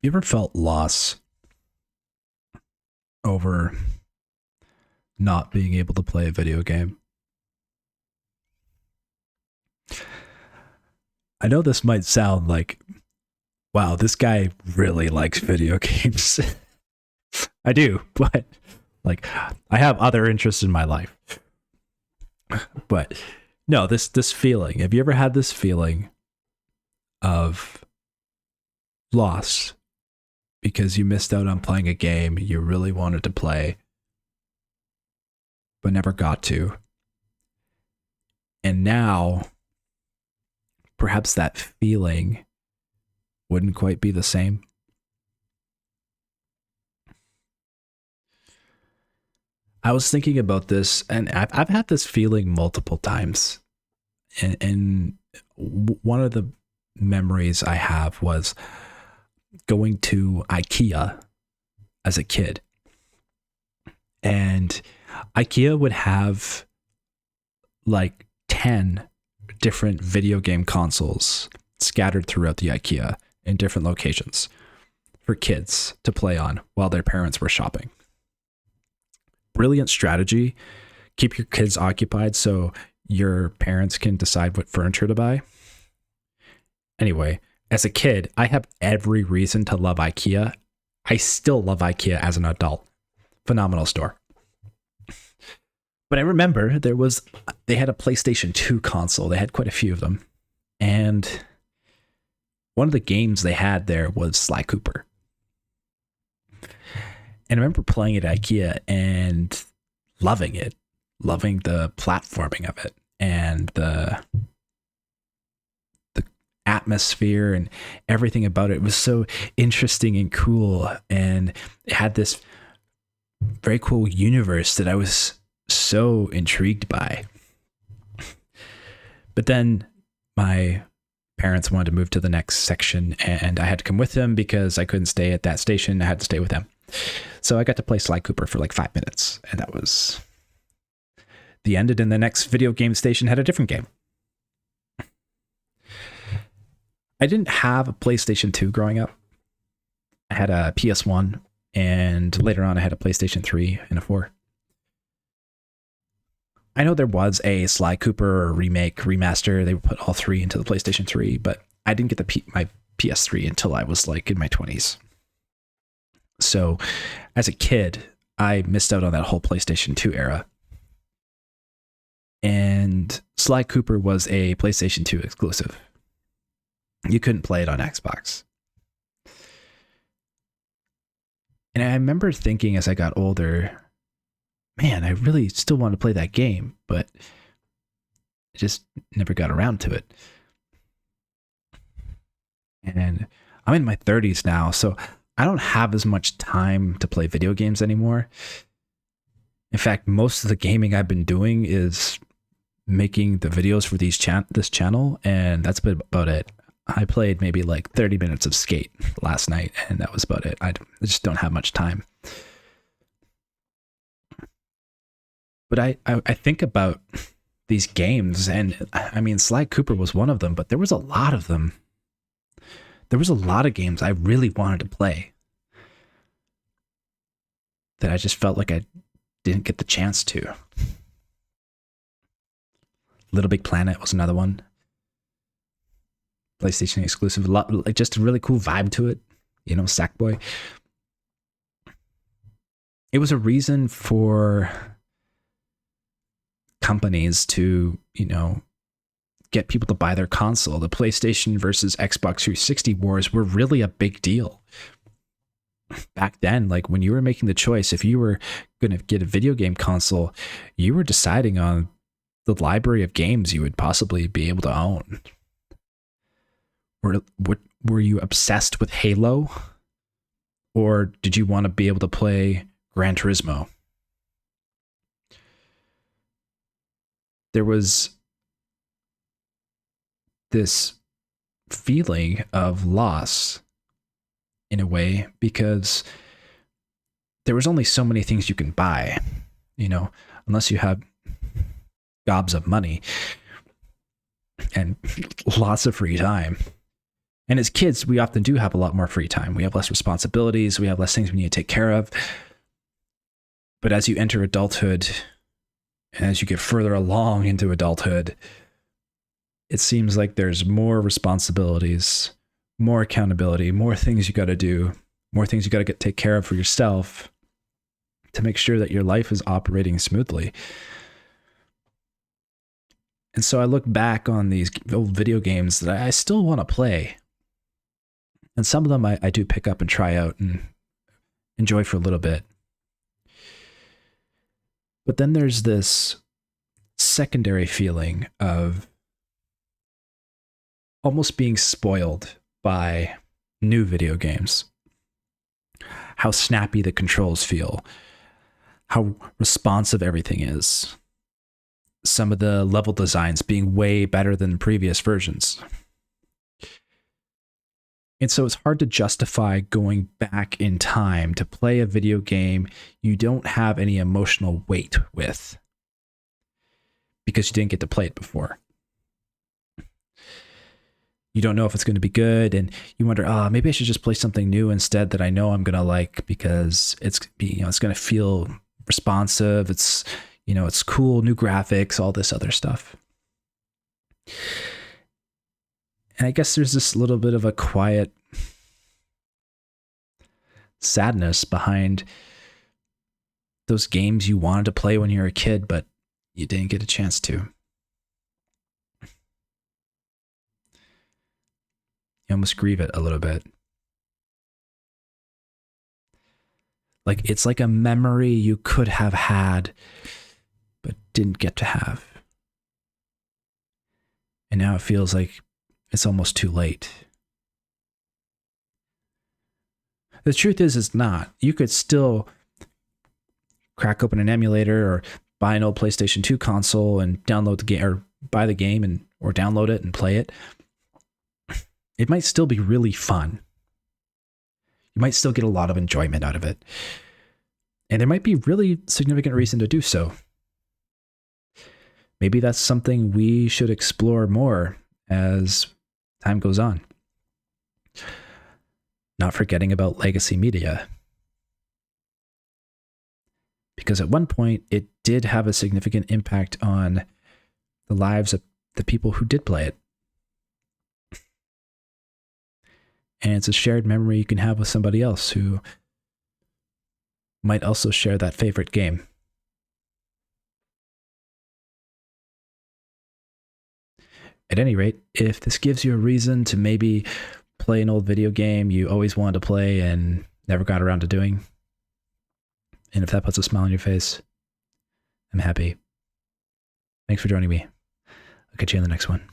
You ever felt loss over not being able to play a video game? I know this might sound like, wow, this guy really likes video games. I do, but like I have other interests in my life. But no, this feeling. Have you ever had this feeling of loss because you missed out on playing a game you really wanted to play but never got to? And now perhaps that feeling wouldn't quite be the same. I was thinking about this, and I've had this feeling multiple times. And one of the memories I have was going to IKEA as a kid. And IKEA would have like 10 different video game consoles scattered throughout the IKEA in different locations for kids to play on while their parents were shopping. Brilliant strategy. Keep your kids occupied so your parents can decide what furniture to buy. Anyway, as a kid, I have every reason to love IKEA. I still love IKEA as an adult. Phenomenal store. But I remember they had a PlayStation 2 console. They had quite a few of them. And one of the games they had there was Sly Cooper. And I remember playing it at IKEA and loving it, loving the platforming of it and the atmosphere and everything about it. It was so interesting and cool. And it had this very cool universe that I was so intrigued by. But then my parents wanted to move to the next section and I had to come with them because I couldn't stay at that station. I had to stay with them. So I got to play Sly Cooper for like 5 minutes, and that was the end. And the next video game station had a different game. I didn't have a PlayStation 2 growing up. I had a PS1, and later on I had a PlayStation 3 and a 4. I know there was a Sly Cooper remake, remaster. They would put all three into the PlayStation 3, but I didn't get my PS3 until I was like in my 20s. So as a kid, I missed out on that whole PlayStation 2 era. And Sly Cooper was a PlayStation 2 exclusive. You couldn't play it on Xbox. And I remember thinking as I got older, man, I really still want to play that game, but I just never got around to it. And I'm in my 30s now, so I don't have as much time to play video games anymore. In fact, most of the gaming I've been doing is making the videos for this channel, and that's been about it. I played maybe like 30 minutes of Skate last night, and that was about it. I just don't have much time. But I think about these games, and I mean, Sly Cooper was one of them, but there was a lot of them. There was a lot of games I really wanted to play that I just felt like I didn't get the chance to. Little Big Planet was another one. PlayStation exclusive, like just a really cool vibe to it, you know, Sackboy. It was a reason for companies to, you know, get people to buy their console. The PlayStation versus Xbox 360 wars were really a big deal. Back then, like when you were making the choice, if you were going to get a video game console, you were deciding on the library of games you would possibly be able to own. Were you obsessed with Halo? Or did you want to be able to play Gran Turismo? There was this feeling of loss in a way because there was only so many things you can buy, you know, unless you have gobs of money and lots of free time. And as kids, we often do have a lot more free time. We have less responsibilities. We have less things we need to take care of. But as you enter adulthood, and as you get further along into adulthood, it seems like there's more responsibilities, more accountability, more things you got to do, more things you got to take care of for yourself to make sure that your life is operating smoothly. And so I look back on these old video games that I still want to play. And some of them I do pick up and try out and enjoy for a little bit. But then there's this secondary feeling of almost being spoiled by new video games. How snappy the controls feel, how responsive everything is. Some of the level designs being way better than previous versions. And so it's hard to justify going back in time to play a video game you don't have any emotional weight with because you didn't get to play it before. You don't know if it's going to be good, and you wonder, maybe I should just play something new instead that I know I'm going to like because it's going to feel responsive. It's cool, new graphics, all this other stuff. And I guess there's this little bit of a quiet sadness behind those games you wanted to play when you were a kid, but you didn't get a chance to. You almost grieve it a little bit. Like it's like a memory you could have had, but didn't get to have. And now it feels like it's almost too late. The truth is, it's not. You could still crack open an emulator or buy an old PlayStation 2 console and download the game, or buy the game or download it and play it. It might still be really fun. You might still get a lot of enjoyment out of it. And there might be really significant reason to do so. Maybe that's something we should explore more as time goes on. Not forgetting about legacy media. Because at one point, it did have a significant impact on the lives of the people who did play it. And it's a shared memory you can have with somebody else who might also share that favorite game. At any rate, if this gives you a reason to maybe play an old video game you always wanted to play and never got around to doing, and if that puts a smile on your face, I'm happy. Thanks for joining me. I'll catch you in the next one.